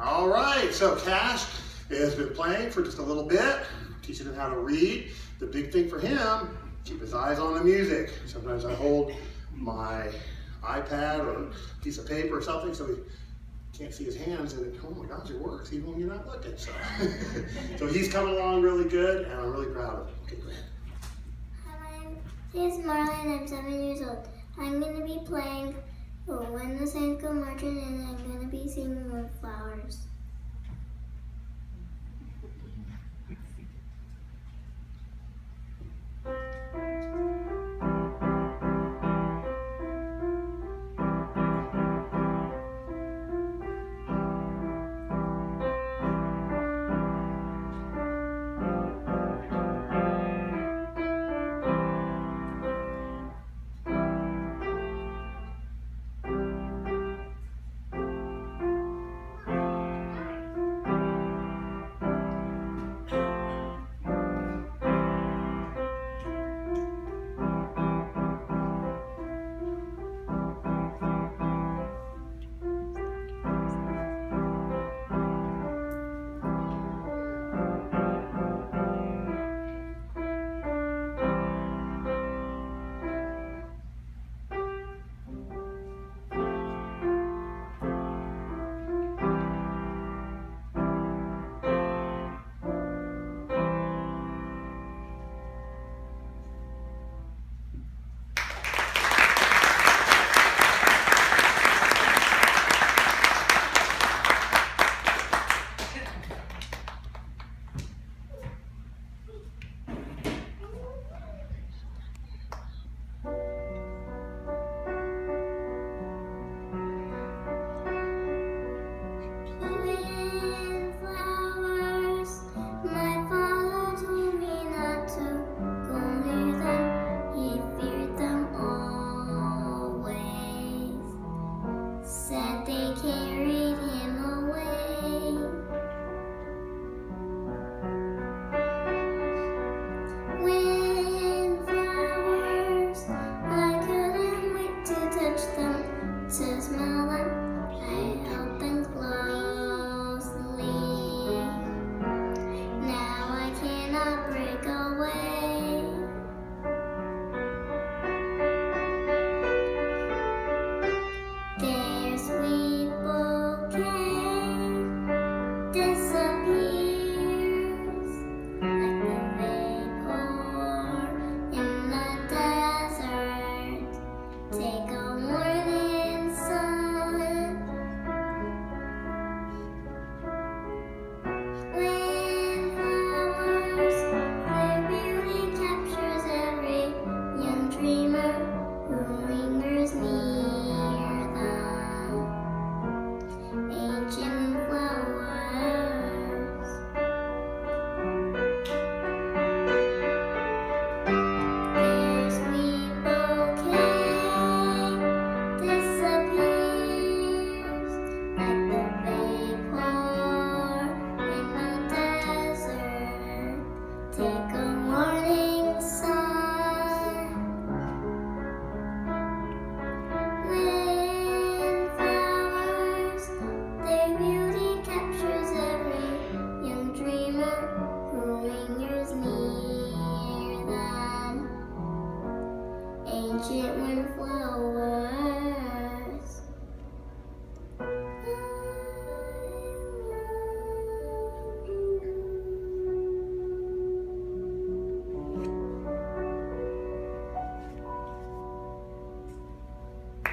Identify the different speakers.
Speaker 1: All right, so Cash has been playing for just a little bit, teaching him how to read. The big thing for him, keep his eyes on the music. Sometimes I hold my iPad or a piece of paper or something so he can't see his hands, and oh my gosh, it works even when you're not looking. So, so he's coming along really good, and I'm really proud of him. Okay, go ahead.
Speaker 2: Hi, my name is Marley, and I'm 7 years old. I'm going to be playing When the Saints Go Marching, and I'm going to be singing With Flowers.